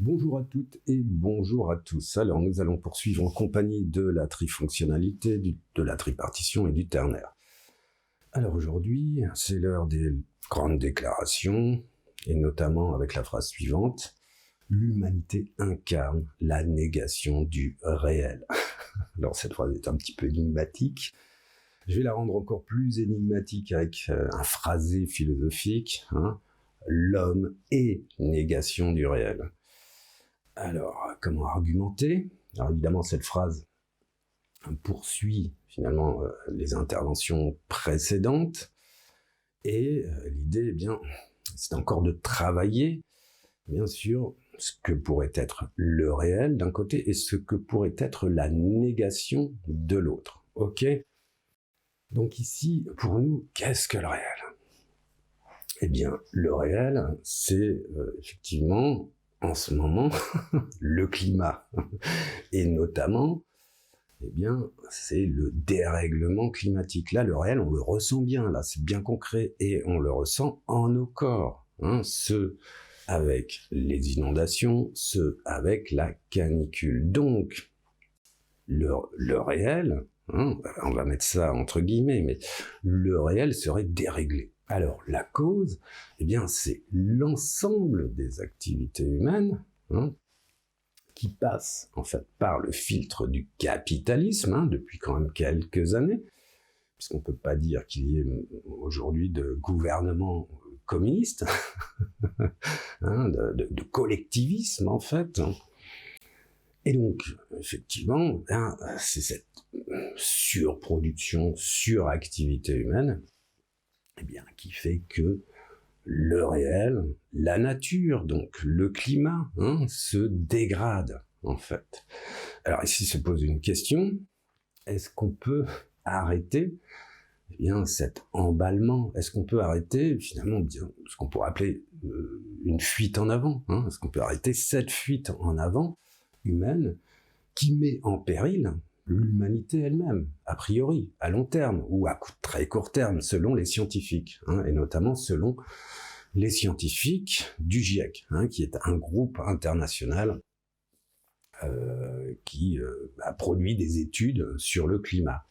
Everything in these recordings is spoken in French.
Bonjour à toutes et bonjour à tous. Alors, nous allons poursuivre en compagnie de la trifonctionnalité, de la tripartition et du ternaire. Alors aujourd'hui, c'est l'heure des grandes déclarations, et notamment avec la phrase suivante: l'humanité incarne la négation du réel. Alors cette phrase est un petit peu énigmatique. Je vais la rendre encore plus énigmatique avec un phrasé philosophique. L'homme est négation du réel. Alors, comment argumenter? Alors évidemment, cette phrase poursuit finalement les interventions précédentes, et l'idée, eh bien, c'est encore de travailler, bien sûr, ce que pourrait être le réel d'un côté et ce que pourrait être la négation de l'autre. Ok? Donc ici, pour nous, qu'est-ce que le réel? Eh bien, le réel, c'est effectivement, en ce moment, le climat. Et notamment, eh bien, c'est le dérèglement climatique. Là, le réel, on le ressent bien, là, c'est bien concret, et on le ressent en nos corps. Ceux avec les inondations, ceux avec la canicule. Donc, le réel, on va mettre ça entre guillemets, mais le réel serait déréglé. Alors, la cause, eh bien, c'est l'ensemble des activités humaines, qui passe en fait par le filtre du capitalisme, depuis quand même quelques années, puisqu'on ne peut pas dire qu'il y ait aujourd'hui de gouvernement communiste, de collectivisme en fait. Et donc, effectivement, c'est cette surproduction, suractivité humaine, eh bien, qui fait que le réel, la nature, donc le climat, se dégrade, en fait. Alors ici se pose une question: est-ce qu'on peut arrêter cet emballement? Est-ce qu'on peut arrêter finalement ce qu'on pourrait appeler une fuite en avant? Est-ce qu'on peut arrêter cette fuite en avant humaine qui met en péril l'humanité elle-même, a priori, à long terme, ou à très court terme, selon les scientifiques, et notamment selon les scientifiques du GIEC, qui est un groupe international qui a produit des études sur le climat.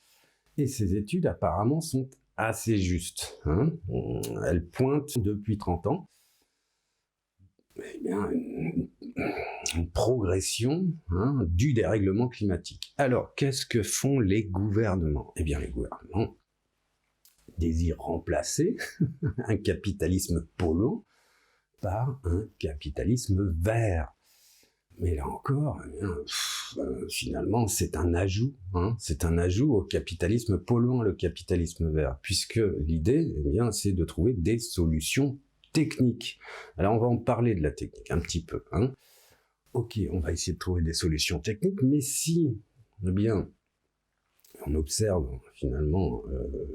Et ces études, apparemment, sont assez justes. Elles pointent depuis 30 ans une progression du dérèglement climatique. Alors, qu'est-ce que font les gouvernements? Eh bien, les gouvernements désirent remplacer un capitalisme polluant par un capitalisme vert. Mais là encore, finalement, c'est un ajout. C'est un ajout au capitalisme polluant, le capitalisme vert, puisque l'idée, c'est de trouver des solutions techniques. Alors, on va en parler de la technique un petit peu. Ok, on va essayer de trouver des solutions techniques, mais si, on observe finalement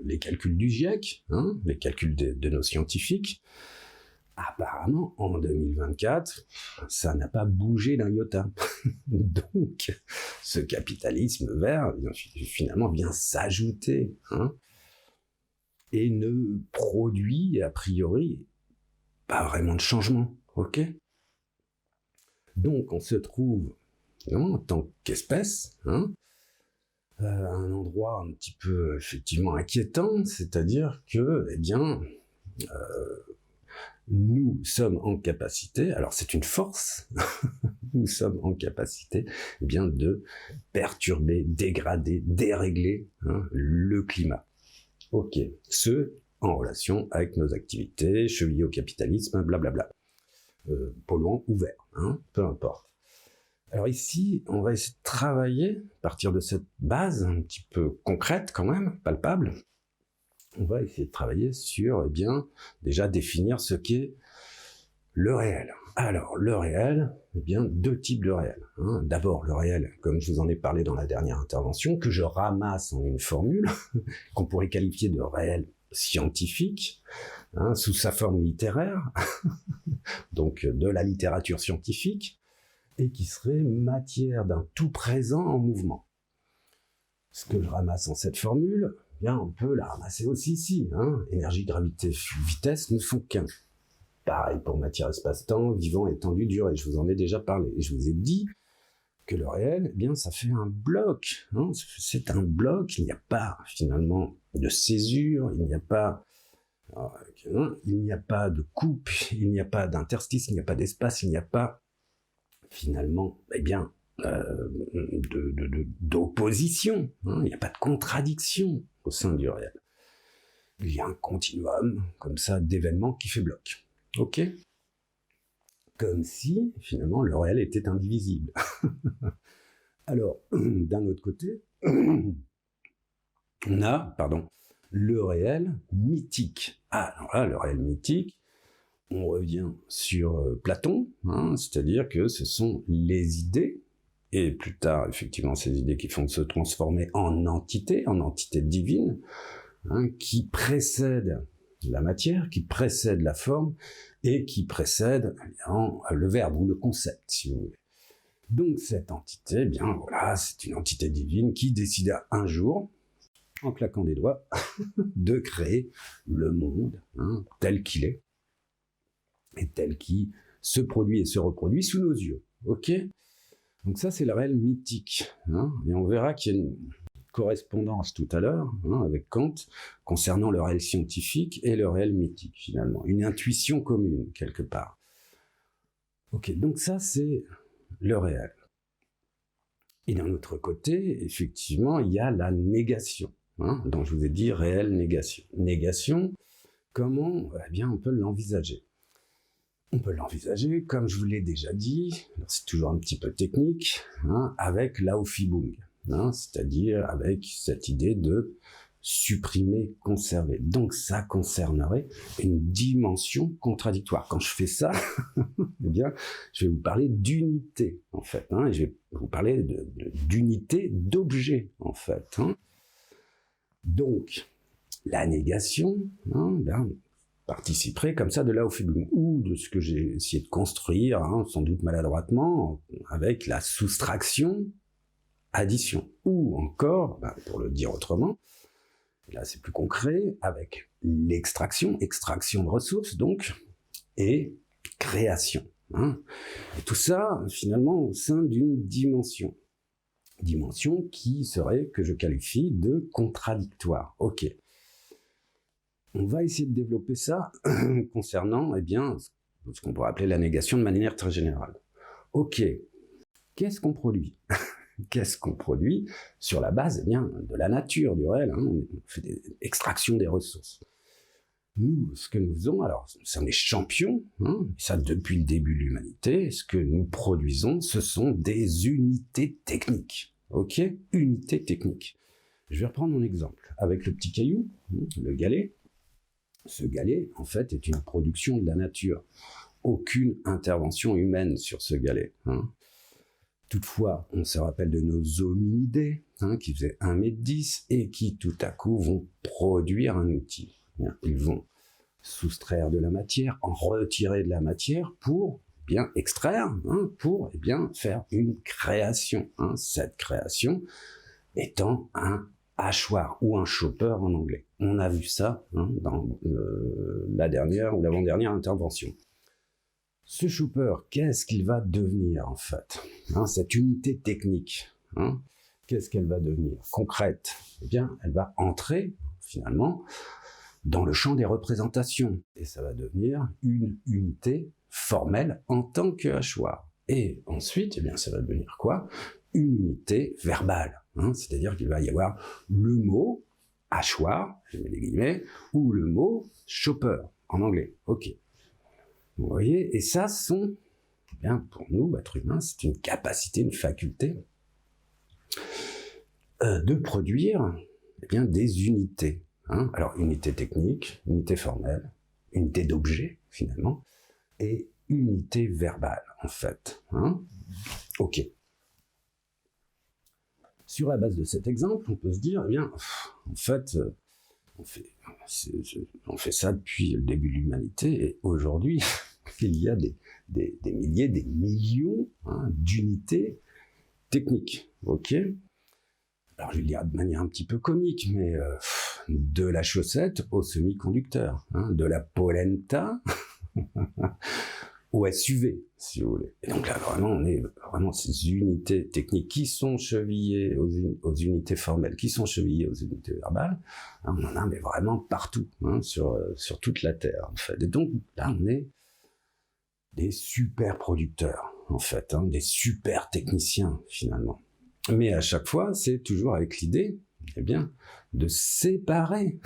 les calculs du GIEC, les calculs de nos scientifiques, apparemment, en 2024, ça n'a pas bougé d'un iota. Donc, ce capitalisme vert, finalement, vient s'ajouter, et ne produit, a priori, pas vraiment de changement, ok? Donc, on se trouve, en tant qu'espèce, à un endroit un petit peu, effectivement, inquiétant, c'est-à-dire que, nous sommes en capacité, alors c'est une force, nous sommes en capacité de perturber, dégrader, dérégler le climat. Ok, ce en relation avec nos activités, chevillées au capitalisme, blablabla. Polluant ou vert, peu importe. Alors ici, on va essayer de travailler à partir de cette base un petit peu concrète quand même, palpable. On va essayer de travailler sur, déjà définir ce qu'est le réel. Alors, le réel, deux types de réel. D'abord, le réel, comme je vous en ai parlé dans la dernière intervention, que je ramasse en une formule, qu'on pourrait qualifier de réel scientifique, sous sa forme littéraire, donc de la littérature scientifique, et qui serait matière d'un tout présent en mouvement. Ce que je ramasse en cette formule, on peut la ramasser aussi ici. Énergie, gravité, vitesse ne font qu'un. Pareil pour matière, espace-temps, vivant, étendu, durée. Je vous en ai déjà parlé. Et je vous ai dit que le réel, eh bien, ça fait un bloc. Hein, c'est un bloc. Il n'y a pas finalement de césure. Il n'y a pas de coupe. Il n'y a pas d'interstice. Il n'y a pas d'espace. Il n'y a pas finalement, eh bien, d'opposition. Hein, il n'y a pas de contradiction au sein du réel. Il y a un continuum, comme ça, d'événements qui fait bloc. Ok ? Comme si, finalement, le réel était indivisible. Alors, d'un autre côté, on a, le réel mythique. Ah, alors là, le réel mythique, on revient sur Platon, hein, c'est-à-dire que ce sont les idées, et plus tard, effectivement, ces idées qui font se transformer en entité divine, hein, qui précèdent la matière, qui précèdent la forme, et qui précèdent le verbe ou le concept, si vous voulez. Donc cette entité, eh bien voilà, c'est une entité divine qui décida un jour, en claquant des doigts, de créer le monde, hein, tel qu'il est, et tel qu'il se produit et se reproduit sous nos yeux. Ok ? Donc ça, c'est le réel mythique. Hein, et on verra qu'il y a une correspondance tout à l'heure, hein, avec Kant, concernant le réel scientifique et le réel mythique, finalement. Une intuition commune, quelque part. Ok, donc ça, c'est le réel. Et d'un autre côté, effectivement, il y a la négation, hein, dont je vous ai dit réelle négation. Négation, comment eh bien, on peut l'envisager ? On peut l'envisager, comme je vous l'ai déjà dit, c'est toujours un petit peu technique, hein, avec l'Aufhebung, hein, c'est-à-dire avec cette idée de supprimer, conserver. Donc ça concernerait une dimension contradictoire. Quand je fais ça, eh bien, je vais vous parler d'unité, en fait, hein, et je vais vous parler d'unité d'objet, en fait. Hein. Donc, la négation, hein, ben, participerait comme ça de l'Aufhebung, ou de ce que j'ai essayé de construire, hein, sans doute maladroitement, avec la soustraction, addition, ou encore, ben, pour le dire autrement, là c'est plus concret, avec l'extraction, extraction de ressources donc, et création. Hein. Et tout ça, finalement, au sein d'une dimension. Dimension qui serait, que je qualifie de contradictoire. Ok. On va essayer de développer ça concernant, eh bien, ce qu'on pourrait appeler la négation de manière très générale. Ok. Qu'est-ce qu'on produit ? Qu'est-ce qu'on produit sur la base eh bien, de la nature, du réel, hein, on fait des extractions des ressources. Nous, ce que nous faisons, alors, nous sommes des champions, hein, ça depuis le début de l'humanité, ce que nous produisons, ce sont des unités techniques. Ok ? Unités techniques. Je vais reprendre mon exemple avec le petit caillou, le galet. Ce galet, en fait, est une production de la nature. Aucune intervention humaine sur ce galet. Hein. Toutefois, on se rappelle de nos hominidés, hein, qui faisaient 1,10 m et qui, tout à coup, vont produire un outil. Ils vont soustraire de la matière, en retirer de la matière pour bien extraire, hein, pour eh bien, faire une création. Hein, cette création étant un hachoir ou un chopper en anglais. On a vu ça hein, dans la dernière ou l'avant-dernière intervention. Ce chopper, qu'est-ce qu'il va devenir en fait, hein, cette unité technique, hein, qu'est-ce qu'elle va devenir concrète? Eh bien, elle va entrer finalement dans le champ des représentations et ça va devenir une unité formelle en tant que hachoir. Et ensuite, eh bien, ça va devenir quoi? Une unité verbale, hein, c'est-à-dire qu'il va y avoir le mot hachoir, je mets les guillemets, ou le mot chopper en anglais. Ok. Vous voyez, et ça sont, eh bien, pour nous, êtres humains, c'est une capacité, une faculté de produire eh bien, des unités. Hein. Alors, unité technique, unité formelle, unité d'objet, finalement, et unité verbale, en fait. Hein. Ok. Sur la base de cet exemple, on peut se dire, eh bien, en fait, on fait ça depuis le début de l'humanité, et aujourd'hui, il y a des milliers, des millions hein, d'unités techniques. Ok. Alors je vais le dire de manière un petit peu comique, mais de la chaussette au semi-conducteur, hein, de la polenta Ou SUV, si vous voulez. Et donc là, vraiment, on est vraiment ces unités techniques qui sont chevillées aux unités formelles, qui sont chevillées aux unités verbales. Hein, on en a mais vraiment partout, hein, sur toute la Terre, en fait. Et donc là, on est des super producteurs, en fait, hein, des super techniciens, finalement. Mais à chaque fois, c'est toujours avec l'idée, eh bien, de séparer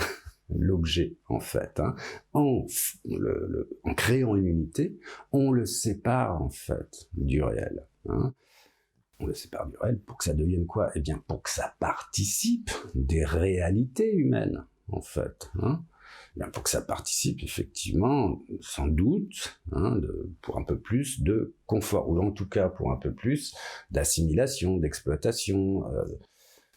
l'objet, en fait. Hein. En créant une unité, on le sépare, en fait, du réel. Hein. On le sépare du réel pour que ça devienne quoi? Eh bien, pour que ça participe des réalités humaines, en fait. Hein. Eh bien, pour que ça participe, effectivement, sans doute, hein, pour un peu plus de confort, ou en tout cas pour un peu plus d'assimilation, d'exploitation,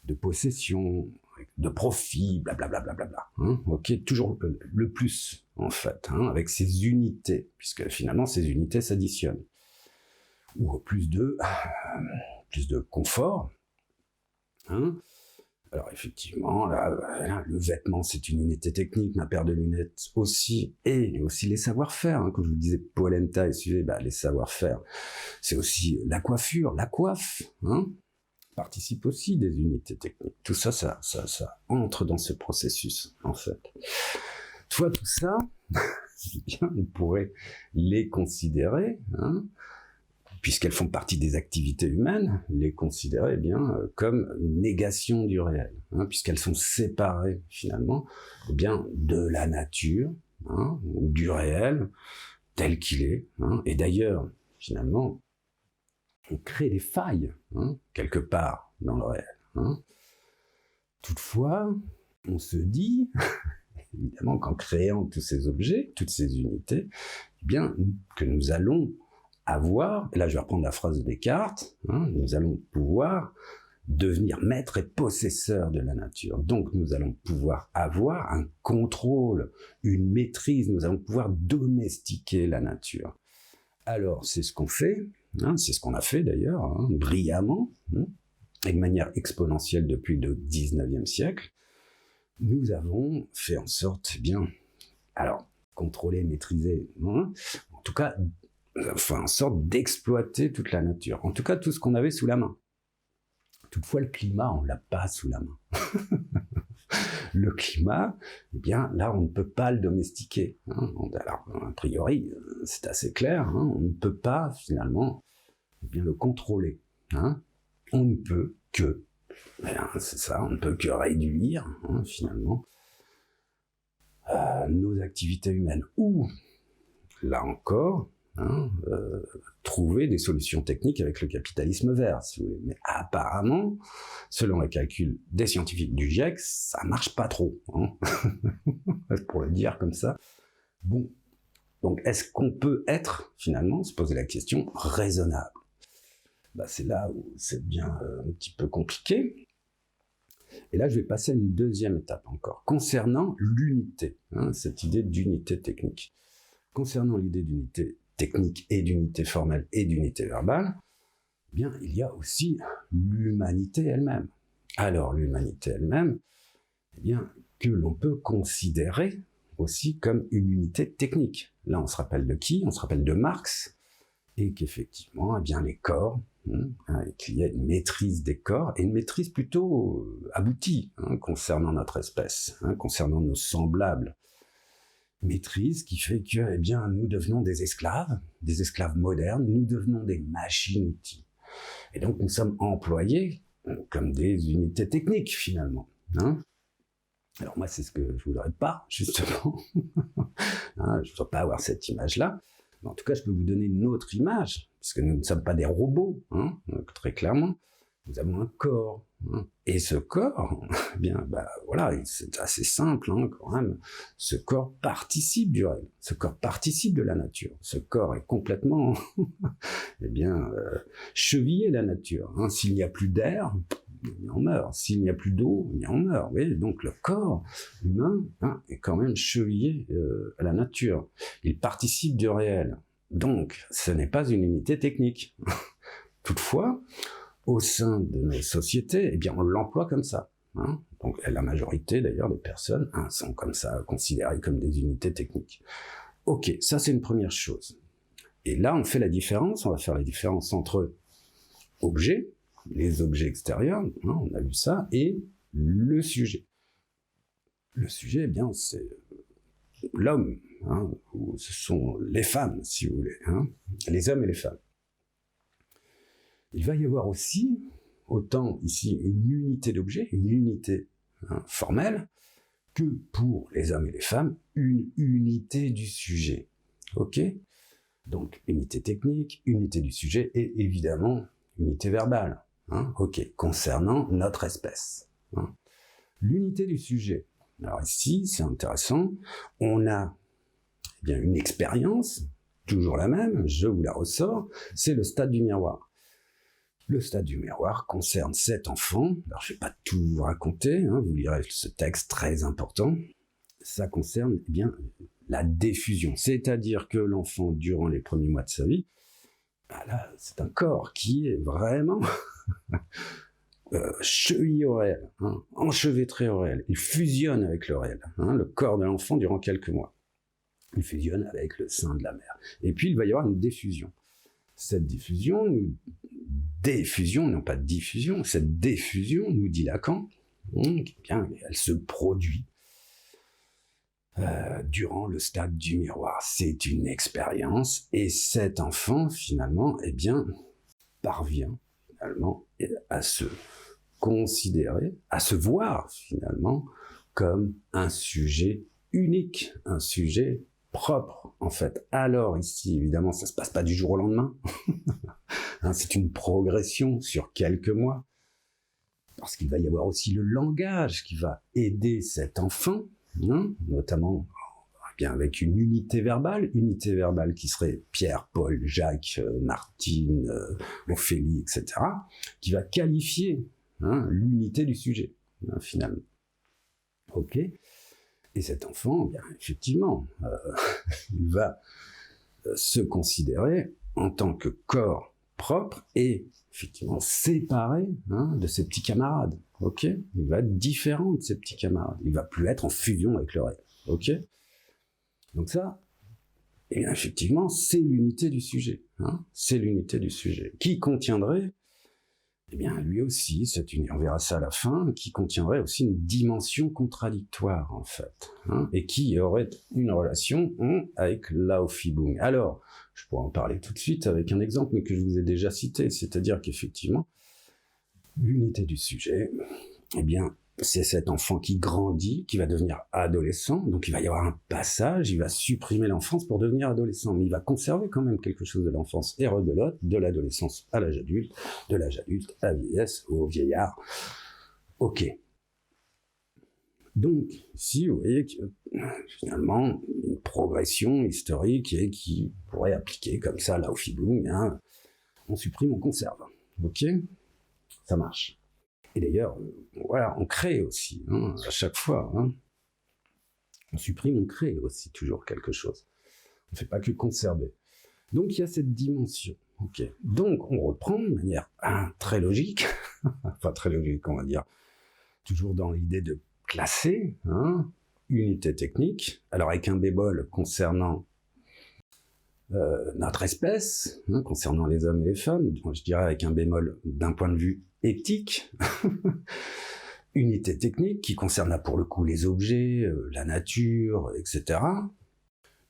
de possession, de profit, blablabla, hein, ok, toujours le plus, en fait, hein, avec ces unités, puisque finalement ces unités s'additionnent. Ou plus de confort, hein. Alors effectivement, là, le vêtement, c'est une unité technique, ma paire de lunettes aussi, et aussi les savoir-faire, hein, comme je vous disais, polenta et sujet, les savoir-faire, c'est aussi la coiffure, la coiffe, hein, participe aussi des unités techniques. Tout ça, ça entre dans ce processus, en fait. Toutefois, tout ça, bien, on pourrait les considérer, hein, puisqu'elles font partie des activités humaines, les considérer bien comme négation du réel, hein, puisqu'elles sont séparées finalement bien de la nature, hein, ou du réel tel qu'il est, hein, et d'ailleurs finalement on crée des failles, hein, quelque part dans le réel. Hein. Toutefois, on se dit, évidemment qu'en créant tous ces objets, toutes ces unités, eh bien, que nous allons avoir, et là je vais reprendre la phrase de Descartes, hein, nous allons pouvoir devenir maître et possesseur de la nature. Donc nous allons pouvoir avoir un contrôle, une maîtrise, nous allons pouvoir domestiquer la nature. Alors c'est ce qu'on fait, hein, c'est ce qu'on a fait d'ailleurs, hein, brillamment, hein, et de manière exponentielle depuis le 19e siècle. Nous avons fait en sorte, bien, alors contrôler, maîtriser, hein, en tout cas, en sorte d'exploiter toute la nature, en tout cas tout ce qu'on avait sous la main. Toutefois, le climat, on l'a pas sous la main. Le climat, eh bien, là, on ne peut pas le domestiquer. Hein. Alors, a priori, c'est assez clair, hein, on ne peut pas, finalement, eh bien, le contrôler. Hein. On ne peut que, c'est ça, on ne peut que réduire, hein, finalement, nos activités humaines. Ou, là encore, hein, trouver des solutions techniques avec le capitalisme vert, si vous voulez. Mais apparemment, selon les calculs des scientifiques du GIEC, ça marche pas trop, hein. Pour le dire comme ça. Bon, donc est-ce qu'on peut être, finalement, se poser la question, raisonnable? C'est là où c'est bien un petit peu compliqué. Et là, je vais passer à une deuxième étape encore, concernant l'unité, hein, cette idée d'unité technique. Concernant l'idée d'unité technique et d'unité formelle et d'unité verbale, eh bien, il y a aussi l'humanité elle-même. Alors, l'humanité elle-même, eh bien, que l'on peut considérer aussi comme une unité technique. Là, on se rappelle de qui? On se rappelle de Marx, et qu'effectivement, eh bien, les corps, qu'il y a une maîtrise des corps, et une maîtrise plutôt aboutie, hein, concernant notre espèce, hein, concernant nos semblables. Maîtrise qui fait que, eh bien, nous devenons des esclaves modernes, nous devenons des machines-outils. Et donc, nous sommes employés comme des unités techniques, finalement. Hein. Alors moi, c'est ce que je voudrais pas, justement. Hein, je ne voudrais pas avoir cette image-là. Mais en tout cas, je peux vous donner une autre image, puisque nous ne sommes pas des robots, hein, donc, très clairement. Nous avons un corps. Hein. Et ce corps, eh bien, voilà, c'est assez simple, hein, quand même. Ce corps participe du réel. Ce corps participe de la nature. Ce corps est complètement, eh bien, chevillé à la nature. Hein. S'il n'y a plus d'air, on meurt. S'il n'y a plus d'eau, on meurt. Vous voyez, donc le corps humain, hein, est quand même chevillé à la nature. Il participe du réel. Donc, ce n'est pas une unité technique. Toutefois, au sein de nos sociétés, eh bien, on l'emploie comme ça. Hein. Donc, la majorité, d'ailleurs, des personnes, hein, sont comme ça, considérées comme des unités techniques. Ok, ça c'est une première chose. Et là, on fait la différence, on va faire la différence entre objets, les objets extérieurs, hein, on a vu ça, et le sujet. Le sujet, eh bien, c'est l'homme, hein, ou ce sont les femmes, si vous voulez, hein, les hommes et les femmes. Il va y avoir aussi, autant ici, une unité d'objet, une unité formelle, que pour les hommes et les femmes, une unité du sujet. Ok ? Donc, unité technique, unité du sujet, et évidemment, unité verbale. Hein, ok, concernant notre espèce. Hein. L'unité du sujet. Alors ici, c'est intéressant, on a eh bien, une expérience, toujours la même, je vous la ressors, c'est le stade du miroir. Le stade du miroir concerne 7 enfants, alors je ne vais pas tout vous raconter, hein, vous lirez ce texte très important, ça concerne eh bien, la diffusion, c'est-à-dire que l'enfant, durant les premiers mois de sa vie, bah là, c'est un corps qui est vraiment chevillé au réel, hein, enchevêtré au réel. Il fusionne avec le réel, hein, le corps de l'enfant durant quelques mois. Il fusionne avec le sein de la mère. Et puis, il va y avoir une diffusion. Cette diffusion, non pas diffusion, cette diffusion, nous dit Lacan, eh bien, elle se produit durant le stade du miroir. C'est une expérience, et cet enfant, finalement, eh bien, parvient finalement à se considérer, à se voir finalement comme un sujet unique, un sujet propre en fait. Alors ici, évidemment, ça se passe pas du jour au lendemain. Hein, c'est une progression sur quelques mois, parce qu'il va y avoir aussi le langage qui va aider cet enfant, hein, notamment bien avec une unité verbale qui serait Pierre, Paul, Jacques, Martine, Ophélie, etc., qui va qualifier l'unité du sujet, finalement. Ok ? Et cet enfant, bien, effectivement, il va se considérer en tant que corps propre et effectivement séparé de ses petits camarades. Ok ? Il va être différent de ses petits camarades. Il va plus être en fusion avec le réel. Ok ? Donc ça, eh bien, effectivement, c'est l'unité du sujet. Hein, c'est l'unité du sujet. Qui contiendrait, eh bien, lui aussi, on verra ça à la fin, qui contiendrait aussi une dimension contradictoire, en fait, hein, et qui aurait une relation avec l'Aufhebung. Alors, je pourrais en parler tout de suite avec un exemple, mais que je vous ai déjà cité, c'est-à-dire qu'effectivement, l'unité du sujet, eh bien, c'est cet enfant qui grandit, qui va devenir adolescent, donc il va y avoir un passage, il va supprimer l'enfance pour devenir adolescent, mais il va conserver quand même quelque chose de l'enfance et rebelote, de l'adolescence à l'âge adulte, de l'âge adulte à la vieillesse, au vieillard. Ok. Donc, ici, vous voyez que finalement, une progression historique et qui pourrait appliquer comme ça l'Aufhebung, hein, on supprime, on conserve. Ok ? Ça marche. Et d'ailleurs, voilà, on crée aussi, hein, à chaque fois. Hein. On supprime, on crée aussi toujours quelque chose. On ne fait pas que conserver. Donc il y a cette dimension. Okay. Donc on reprend de manière très logique, enfin très logique on va dire, toujours dans l'idée de classer, unité technique, alors avec un bémol concernant notre espèce, concernant les hommes et les femmes, je dirais avec un bémol d'un point de vue éthique, unité technique qui concerne là pour le coup les objets, la nature, etc.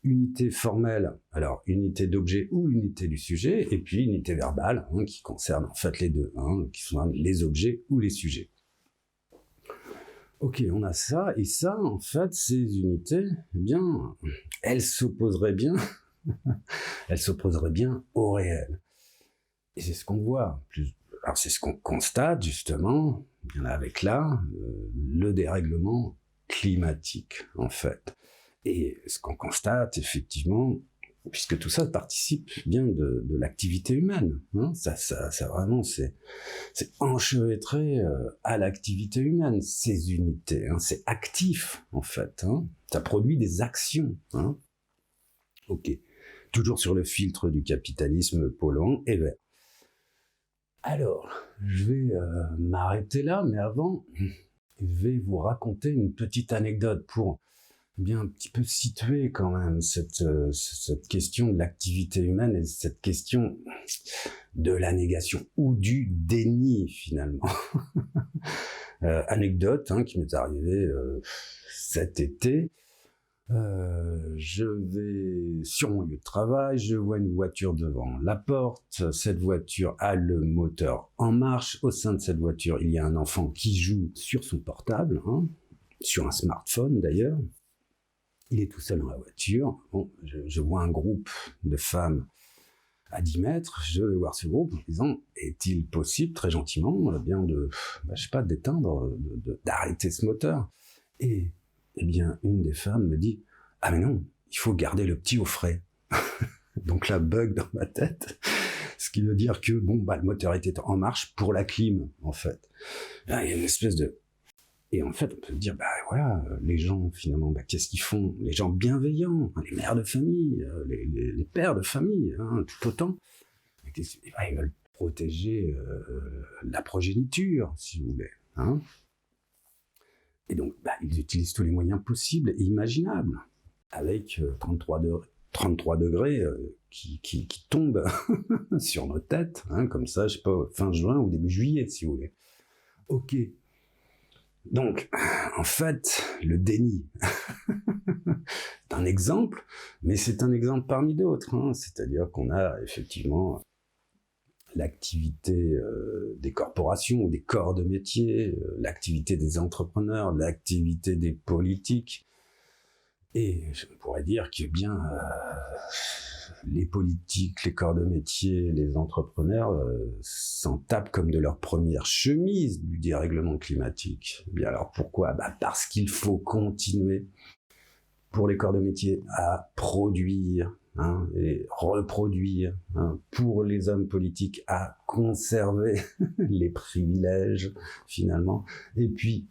Unité formelle, alors unité d'objet ou unité du sujet, et puis unité verbale qui concerne en fait les deux, qui sont les objets ou les sujets. Ok, on a ça, et ça, en fait, ces unités, eh bien, elles s'opposeraient bien au réel. Et c'est ce qu'on voit. Alors c'est ce qu'on constate justement, bien avec le dérèglement climatique en fait. Et ce qu'on constate effectivement, puisque tout ça participe bien de l'activité humaine, ça vraiment c'est enchevêtré à l'activité humaine, ces unités, c'est actif en fait, ça produit des actions. Ok, toujours sur le filtre du capitalisme polluant et vert. Alors, je vais m'arrêter là, mais avant, je vais vous raconter une petite anecdote pour bien un petit peu situer quand même cette question de l'activité humaine et cette question de la négation ou du déni finalement. Anecdote qui m'est arrivée cet été. Je vais sur mon lieu de travail, je vois une voiture devant la porte. Cette voiture a le moteur en marche. Au sein de cette voiture, il y a un enfant qui joue sur son portable, sur un smartphone d'ailleurs. Il est tout seul dans la voiture. Bon, je vois un groupe de femmes à 10 mètres. Je vais voir ce groupe en disant, est-il possible, très gentiment, bien je sais pas, d'éteindre, d'arrêter ce moteur? Et eh bien, une des femmes me dit, ah mais non, il faut garder le petit au frais. Donc là, bug dans ma tête, ce qui veut dire que le moteur était en marche pour la clim, en fait. Là, il y a une espèce de... Et en fait, on peut se dire, voilà, les gens, finalement, qu'est-ce qu'ils font? Les gens bienveillants, les mères de famille, les pères de famille, tout autant. Ils veulent protéger la progéniture, si vous voulez. Et donc, ils utilisent tous les moyens possibles et imaginables, avec 33 degrés qui tombent sur nos têtes, comme ça, je sais pas, fin juin ou début juillet, si vous voulez. Ok. Donc, en fait, le déni, c'est un exemple, mais c'est un exemple parmi d'autres. C'est-à-dire qu'on a effectivement l'activité des corporations ou des corps de métier, l'activité des entrepreneurs, l'activité des politiques. Et je pourrais dire que les politiques, les corps de métier, les entrepreneurs s'en tapent comme de leur première chemise du dérèglement climatique. Bien alors pourquoi? Parce qu'il faut continuer pour les corps de métier à produire et reproduire, pour les hommes politiques à conserver les privilèges finalement, et puis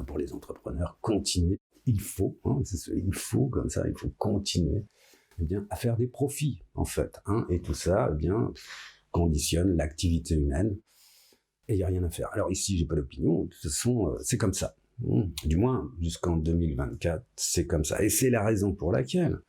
pour les entrepreneurs continuer. Il faut, il faut comme ça, il faut continuer à faire des profits en fait, et tout ça conditionne l'activité humaine et il n'y a rien à faire. Alors ici j'ai pas d'opinion, de toute façon c'est comme ça. Du moins, jusqu'en 2024, c'est comme ça. Et c'est la raison pour laquelle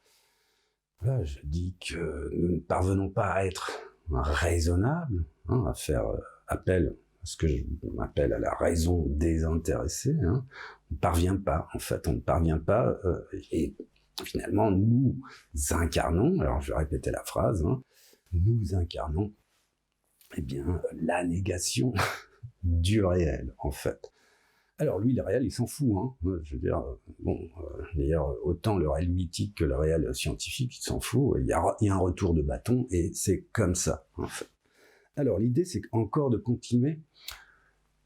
là, je dis que nous ne parvenons pas à être raisonnables, à faire appel à ce que je m'appelle à la raison désintéressée. On ne parvient pas, en fait, on ne parvient pas. Et finalement, nous incarnons, alors je vais répéter la phrase, nous incarnons la négation du réel, en fait. Alors lui, le réel, il s'en fout. Je veux dire, d'ailleurs, autant le réel mythique que le réel scientifique, il s'en fout. Il y a un retour de bâton et c'est comme ça, en fait. Alors l'idée, c'est encore de continuer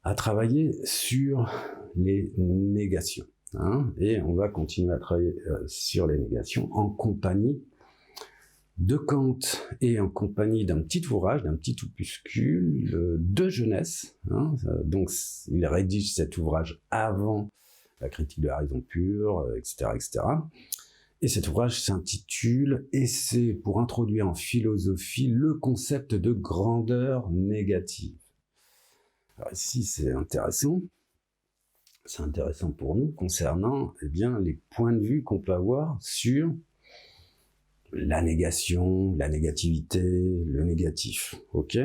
à travailler sur les négations. Et on va continuer à travailler sur les négations en compagnie de Kant et en compagnie d'un petit ouvrage, d'un petit opuscule de jeunesse. Donc, il rédige cet ouvrage avant la critique de la raison pure, etc., etc. Et cet ouvrage s'intitule « Essai pour introduire en philosophie le concept de grandeur négative ». Alors ici, c'est intéressant. C'est intéressant pour nous concernant les points de vue qu'on peut avoir sur la négation, la négativité, le négatif, ok?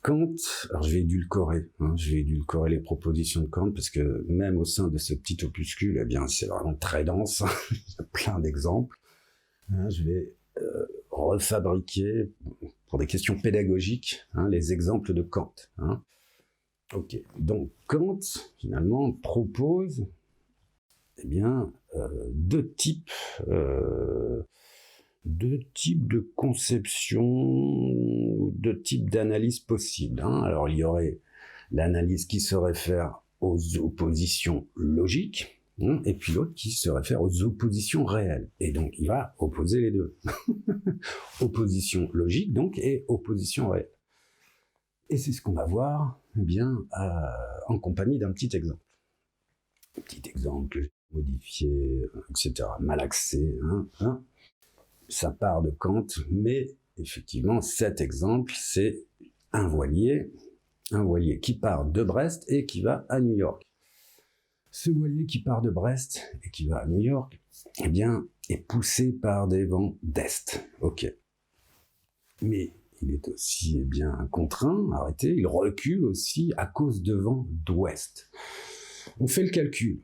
Kant, alors je vais édulcorer les propositions de Kant, parce que même au sein de ce petit opuscule, c'est vraiment très dense, il y a plein d'exemples. Je vais refabriquer, pour des questions pédagogiques, les exemples de Kant. Ok, donc Kant, finalement, propose deux types de conception, deux types d'analyse possibles. Alors il y aurait l'analyse qui se réfère aux oppositions logiques, et puis l'autre qui se réfère aux oppositions réelles. Et donc il va opposer les deux. Opposition logique donc et opposition réelle. Et c'est ce qu'on va voir en compagnie d'un petit exemple. Un petit exemple modifié, etc., malaxé. Ça part de Kant, mais effectivement, cet exemple, c'est un voilier qui part de Brest et qui va à New York. Ce voilier qui part de Brest et qui va à New York, eh bien, est poussé par des vents d'est. Ok. Mais il est aussi bien contraint, arrêté, il recule aussi à cause de vents d'ouest. On fait le calcul.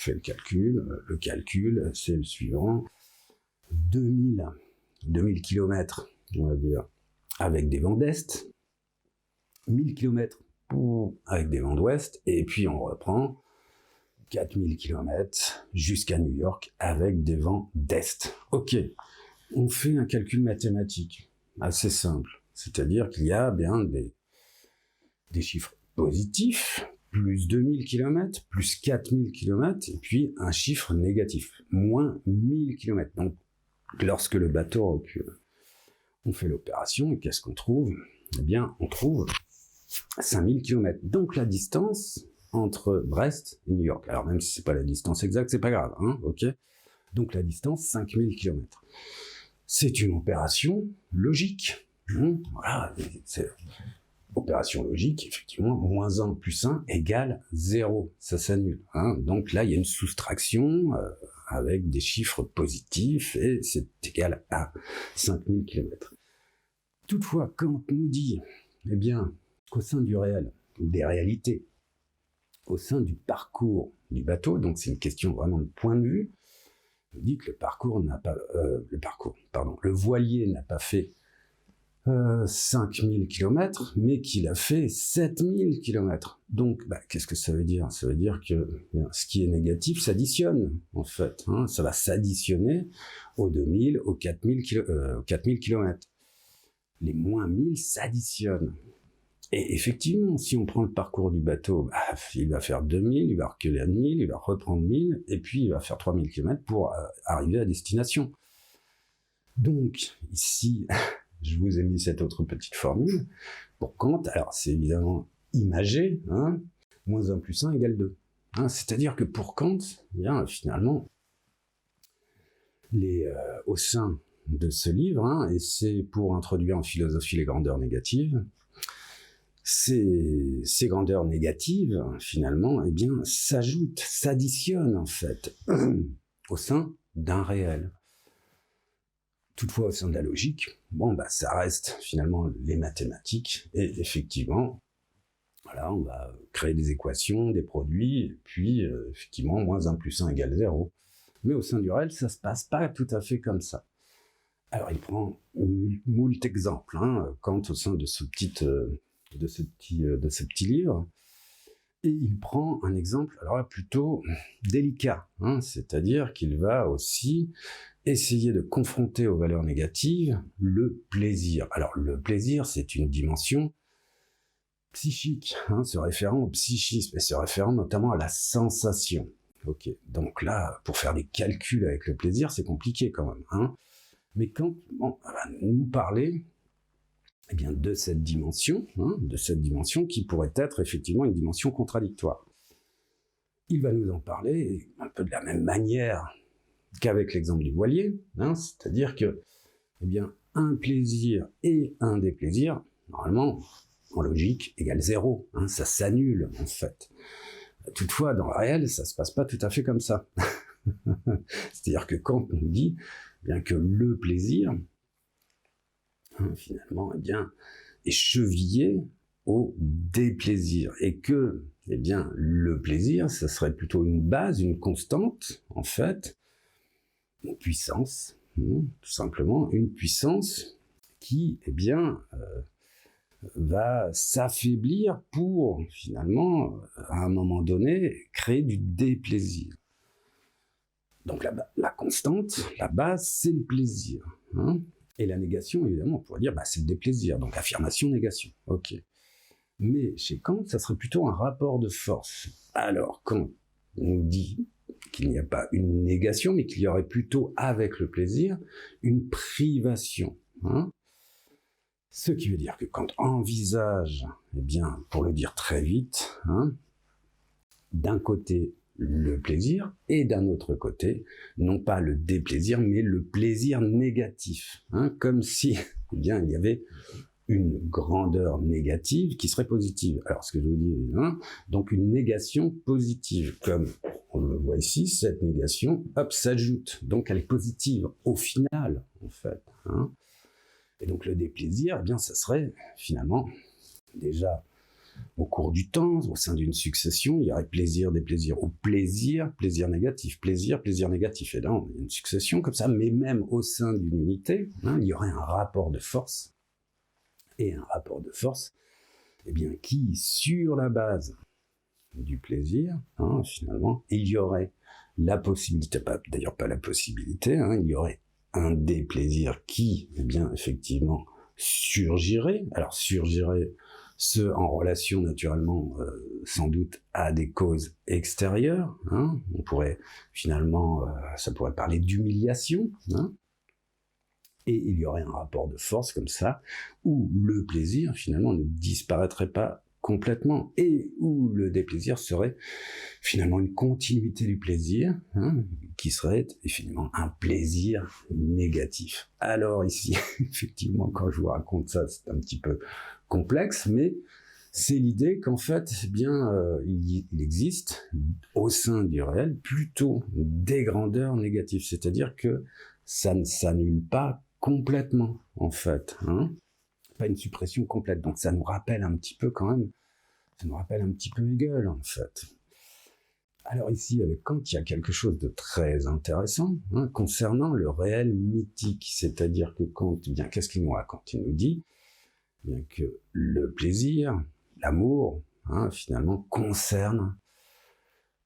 Le calcul, c'est le suivant. 2000 km, on va dire, avec des vents d'est, 1000 km avec des vents d'ouest, et puis on reprend 4000 km jusqu'à New York avec des vents d'est. Ok, on fait un calcul mathématique assez simple, c'est-à-dire qu'il y a bien des chiffres positifs, plus 2000 km, plus 4000 km, et puis un chiffre négatif, moins 1000 km. Donc, lorsque le bateau recule, on fait l'opération, et qu'est-ce qu'on trouve? Eh bien, on trouve 5000 km. Donc, la distance entre Brest et New York. Alors, même si c'est pas la distance exacte, c'est pas grave, hein, ok? Donc, la distance, 5000 km. C'est une opération logique. Voilà, c'est opération logique, effectivement, moins 1 plus 1 égale 0. Ça s'annule. Hein. Donc là, il y a une soustraction avec des chiffres positifs et c'est égal à 5000 km. Toutefois, quand on nous dit, eh bien, qu'au sein du réel, des réalités, au sein du parcours du bateau, donc c'est une question vraiment de point de vue, on dit que le voilier n'a pas fait 5000 km, mais qu'il a fait 7000 km. Donc, qu'est-ce que ça veut dire? Ça veut dire que ce qui est négatif s'additionne, en fait. Hein, ça va s'additionner aux 2000, aux 4000 km. Les moins 1000 s'additionnent. Et effectivement, si on prend le parcours du bateau, il va faire 2000, il va reculer à 1000, il va reprendre 1000, et puis il va faire 3000 km pour arriver à destination. Donc, ici... je vous ai mis cette autre petite formule. Pour Kant, alors c'est évidemment imagé, hein, moins 1 plus 1 égale 2. Hein, c'est-à-dire que pour Kant, bien, finalement, au sein de ce livre, hein, et c'est pour introduire en philosophie les grandeurs négatives, ces grandeurs négatives, finalement, eh bien, s'ajoutent, s'additionnent, en fait, au sein d'un réel. Toutefois, au sein de la logique, ça reste finalement les mathématiques, et effectivement, voilà, on va créer des équations, des produits, et puis, effectivement, moins 1 plus 1 égale 0. Mais au sein du réel, ça se passe pas tout à fait comme ça. Alors, il prend moult exemples, hein, Kant, au sein de ce petit livre, et il prend un exemple, alors là, plutôt délicat, hein, c'est-à-dire qu'il va aussi essayer de confronter aux valeurs négatives le plaisir. Alors, le plaisir, c'est une dimension psychique, hein, se référant au psychisme, et se référant notamment à la sensation. Ok, donc là, pour faire des calculs avec le plaisir, c'est compliqué quand même. Hein. Mais quand on va nous parler de cette dimension, qui pourrait être effectivement une dimension contradictoire. Il va nous en parler un peu de la même manière qu'avec l'exemple du voilier, hein, c'est-à-dire que un plaisir et un déplaisir, normalement, en logique, égale 0, hein, ça s'annule en fait. Toutefois, dans le réel, ça se passe pas tout à fait comme ça. C'est-à-dire que Kant nous dit que le plaisir, hein, finalement, est chevillé au déplaisir, et que le plaisir, ça serait plutôt une base, une constante, en fait, une puissance, tout simplement, une puissance qui, va s'affaiblir pour, finalement, à un moment donné, créer du déplaisir. Donc la constante, la base, c'est le plaisir. Hein, et la négation, évidemment, on pourrait dire, c'est le déplaisir, donc affirmation-négation. Ok. Mais chez Kant, ça serait plutôt un rapport de force. Alors, Kant nous dit qu'il n'y a pas une négation, mais qu'il y aurait plutôt, avec le plaisir, une privation. Hein. Ce qui veut dire que Kant envisage, pour le dire très vite, hein, d'un côté le plaisir, et d'un autre côté, non pas le déplaisir, mais le plaisir négatif. Hein, comme si il y avait une grandeur négative qui serait positive. Alors, ce que je vous dis, hein, donc une négation positive, comme on le voit ici, cette négation, hop, s'ajoute. Donc, elle est positive au final, en fait. Hein. Et donc, le déplaisir, eh bien, ça serait finalement déjà au cours du temps, au sein d'une succession, il y aurait plaisir, déplaisir, ou plaisir, plaisir négatif, plaisir, plaisir négatif. Et là, on a une succession comme ça, mais même au sein d'une unité, hein, il y aurait un rapport de force. Et un rapport de force, eh bien, qui, sur la base du plaisir, hein, finalement, il y aurait la possibilité, d'ailleurs pas la possibilité, hein, il y aurait un déplaisir qui, eh bien, effectivement, surgirait. Alors, surgirait ce en relation naturellement sans doute à des causes extérieures. Hein. On pourrait finalement, ça pourrait parler d'humiliation. Hein. Et il y aurait un rapport de force comme ça, où le plaisir finalement ne disparaîtrait pas complètement, et où le déplaisir serait finalement une continuité du plaisir, hein, qui serait finalement un plaisir négatif. Alors ici, effectivement, quand je vous raconte ça, c'est un petit peu complexe, mais c'est l'idée qu'en fait, eh bien, il existe au sein du réel plutôt des grandeurs négatives, c'est-à-dire que ça ne s'annule pas complètement, en fait, hein, pas une suppression complète. Donc ça nous rappelle un petit peu quand même, ça nous rappelle un petit peu Hegel, en fait. Alors ici, avec Kant, il y a quelque chose de très intéressant, hein, concernant le réel mythique, c'est-à-dire que Kant, eh bien, qu'est-ce qu'il nous raconte? Il nous dit bien que le plaisir, l'amour, hein, finalement, concerne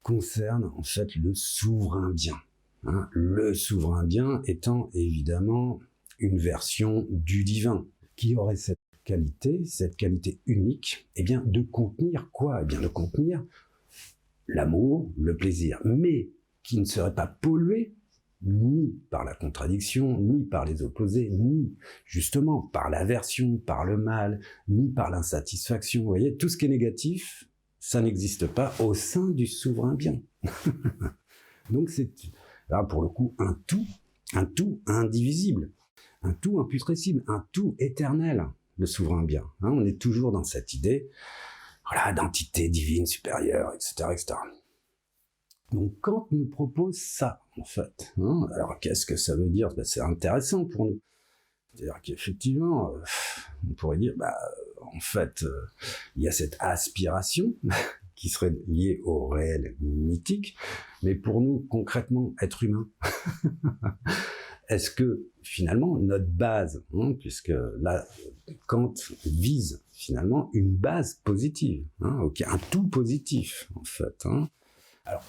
en fait le souverain bien. Hein, le souverain bien étant évidemment une version du divin, qui aurait cette qualité unique, eh bien, de contenir quoi? Eh bien, de contenir l'amour, le plaisir, mais qui ne serait pas pollué ni par la contradiction, ni par les opposés, ni justement par l'aversion, par le mal, ni par l'insatisfaction. Vous voyez, tout ce qui est négatif, ça n'existe pas au sein du souverain bien. Donc c'est là pour le coup un tout indivisible, un tout imputrescible, un tout éternel, le souverain bien. Hein, on est toujours dans cette idée, voilà, d'entité divine supérieure, etc., etc. Donc Kant nous propose ça, en fait. Hein. Alors qu'est-ce que ça veut dire? Ben, c'est intéressant pour nous. C'est-à-dire qu'effectivement, on pourrait dire, en fait, il y a cette aspiration qui serait liée au réel mythique, mais pour nous, concrètement, être humain, est-ce que finalement notre base, hein, puisque là, Kant vise finalement une base positive, hein, okay, un tout positif, en fait, hein. Alors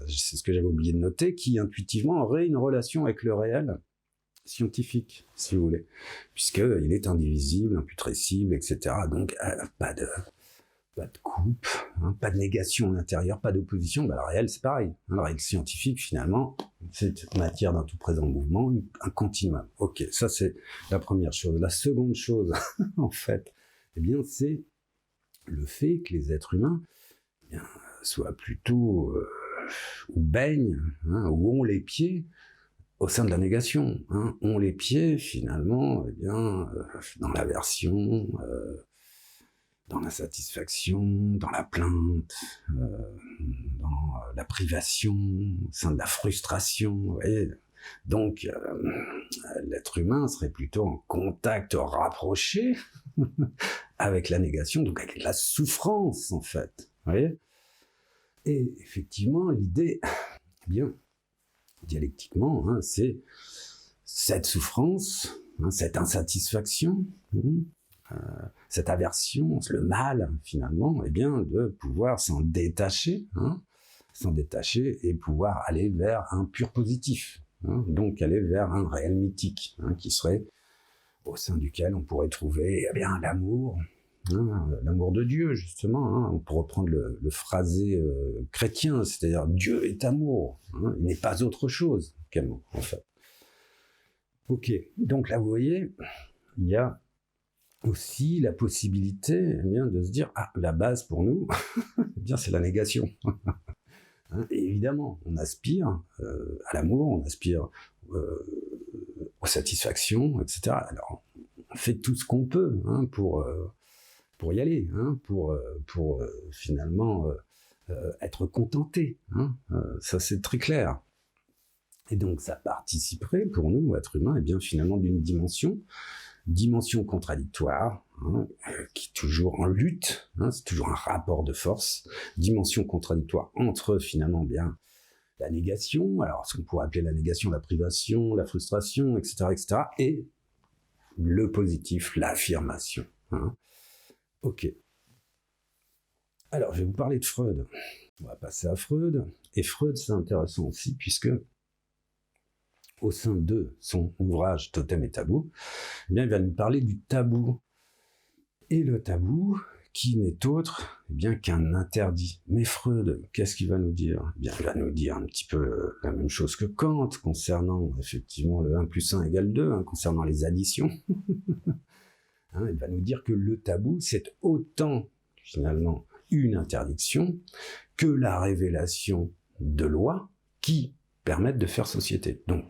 c'est ce que j'avais oublié de noter, qui intuitivement aurait une relation avec le réel scientifique, si vous voulez, puisqu'il est indivisible, imputrescible, etc. Donc, pas de coupe, hein, pas de négation à l'intérieur, pas d'opposition. Le réel, c'est pareil. Hein, le réel scientifique, finalement, c'est matière d'un tout présent mouvement, un continuum. Ok, ça c'est la première chose. La seconde chose, en fait, eh bien, c'est le fait que les êtres humains, eh bien, soient plutôt ou baignent, hein, ou ont les pieds au sein de la négation, hein, ont les pieds finalement, eh bien, dans l'aversion, dans l'insatisfaction, dans la plainte, dans la privation, au sein de la frustration. Vous voyez. Donc, l'être humain serait plutôt en contact rapproché avec la négation, donc avec la souffrance en fait. Vous voyez. Et effectivement, l'idée, bien, dialectiquement, hein, c'est cette souffrance, hein, cette insatisfaction, cette aversion, le mal, finalement, eh bien, de pouvoir s'en détacher et pouvoir aller vers un pur positif, hein, donc aller vers un réel mythique, hein, qui serait au sein duquel on pourrait trouver eh bien, l'amour, hein, l'amour de Dieu, justement, hein, pour reprendre le phrasé chrétien, c'est-à-dire Dieu est amour, hein, il n'est pas autre chose qu'amour, en fait. Ok, donc là, vous voyez, il y a aussi la possibilité eh bien, de se dire, la base pour nous, eh bien, c'est la négation. Hein, et évidemment, on aspire à l'amour, on aspire aux satisfactions, etc. Alors, fait tout ce qu'on peut pour y aller, pour finalement être contenté. Ça, c'est très clair. Et donc, ça participerait pour nous, êtres humains, et bien finalement d'une dimension contradictoire, qui est toujours en lutte, c'est toujours un rapport de force, dimension contradictoire entre finalement bien la négation, alors ce qu'on pourrait appeler la négation, la privation, la frustration, etc., et le positif, l'affirmation. Ok. Alors, je vais vous parler de Freud. On va passer à Freud. Et Freud, c'est intéressant aussi, puisque au sein de son ouvrage Totem et Tabou, eh bien, il va nous parler du tabou. Et le tabou, qui n'est autre qu'un interdit. Mais Freud, qu'est-ce qu'il va nous dire ? Il va nous dire un petit peu la même chose que Kant, concernant effectivement le 1 plus 1 égale 2, concernant les additions. Il va nous dire que le tabou, c'est autant, finalement, une interdiction que la révélation de lois qui permettent de faire société. Donc,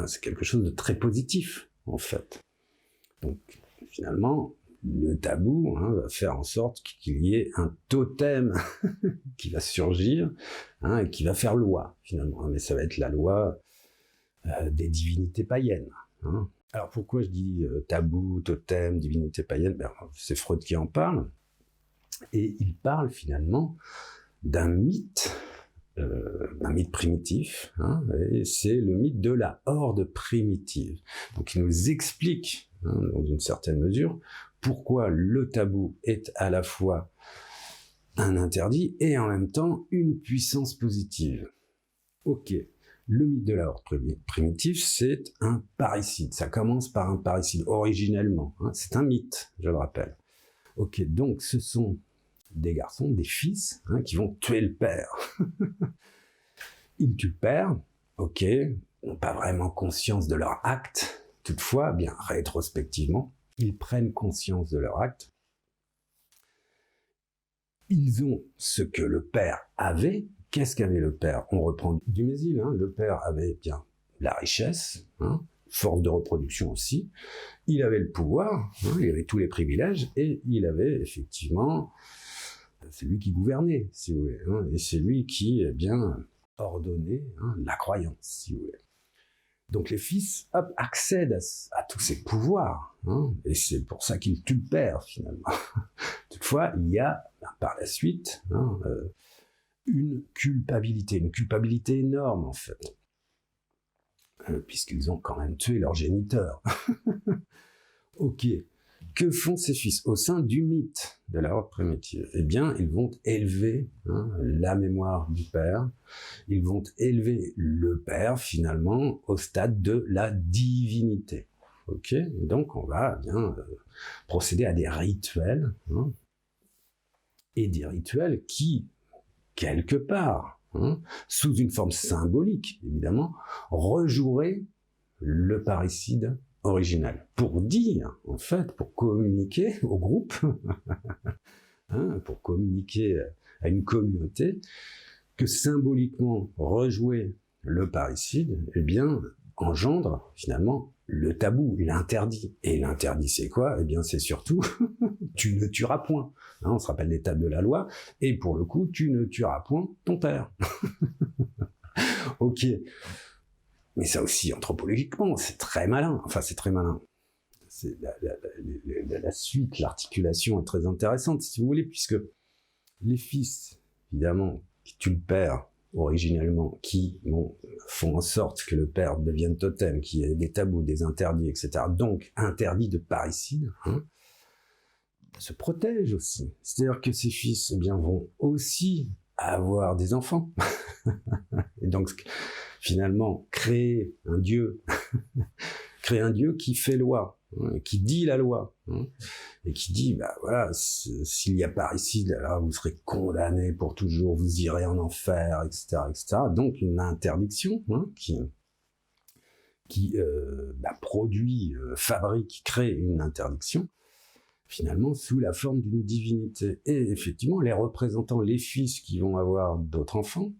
c'est quelque chose de très positif, en fait. Donc, finalement, le tabou va faire en sorte qu'il y ait un totem qui va surgir et qui va faire loi, finalement. Mais ça va être la loi des divinités païennes. Alors, pourquoi je dis tabou, totem, divinité païenne ? C'est Freud qui en parle. Et il parle, finalement, d'un mythe primitif, et c'est le mythe de la horde primitive. Donc il nous explique, dans une certaine mesure, pourquoi le tabou est à la fois un interdit et en même temps une puissance positive. Ok, le mythe de la horde primitive, c'est un parricide. Ça commence par un parricide, originellement. C'est un mythe, je le rappelle. Ok, donc ce sont des garçons, des fils, qui vont tuer le père. Ils tuent le père, ok, n'ont pas vraiment conscience de leur acte. Toutefois, bien rétrospectivement, ils prennent conscience de leur acte. Ils ont ce que le père avait. Qu'est-ce qu'avait le père ? On reprend Dumézil, le père avait bien la richesse, force de reproduction aussi. Il avait le pouvoir, il avait tous les privilèges, et il avait effectivement... C'est lui qui gouvernait, si vous voulez, et c'est lui qui, ordonnait la croyance, si vous voulez. Donc les fils, accèdent à tous ces pouvoirs, et c'est pour ça qu'ils tuent le père, finalement. Toutefois, il y a, par la suite, une culpabilité énorme, en fait, puisqu'ils ont quand même tué leur géniteur. Ok. Que font ces fils au sein du mythe de la horde primitive ? Eh bien, ils vont élever la mémoire du père, ils vont élever le père, finalement, au stade de la divinité. Ok ? Donc, on va bien procéder à des rituels, et des rituels qui, quelque part, sous une forme symbolique, évidemment, rejoueraient le parricide original, pour dire, en fait, pour communiquer au groupe, pour communiquer à une communauté, que symboliquement rejouer le parricide, eh bien, engendre finalement le tabou, l'interdit. Et l'interdit, c'est quoi ? Eh bien, c'est surtout, tu ne tueras point. On se rappelle l'étape de la loi, et pour le coup, tu ne tueras point ton père. Ok. Mais ça aussi, anthropologiquement, c'est très malin. Enfin, c'est très malin. C'est la suite, l'articulation est très intéressante, si vous voulez, puisque les fils, évidemment, qui tuent le père originellement, qui font en sorte que le père devienne totem, qui ait des tabous, des interdits, etc., donc interdit de parricide, se protègent aussi. C'est-à-dire que ces fils vont aussi avoir des enfants. Et donc, finalement, créer un dieu qui fait loi, qui dit la loi, et qui dit, voilà, s'il y a parricide, alors vous serez condamné pour toujours, vous irez en enfer, etc., etc. Donc, une interdiction qui produit, fabrique, crée une interdiction, finalement, sous la forme d'une divinité. Et effectivement, les représentants, les fils qui vont avoir d'autres enfants,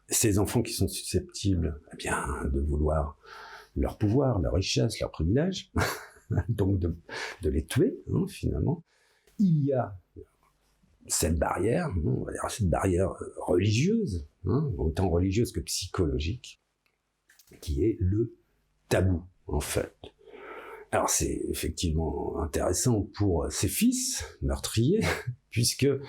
ces enfants qui sont susceptibles de vouloir leur pouvoir, leur richesse, leurs privilèges, donc de les tuer, hein, finalement. Il y a cette barrière, on va dire cette barrière religieuse, hein, autant religieuse que psychologique, qui est le tabou, en fait. Alors c'est effectivement intéressant pour ces fils meurtriers, puisque eh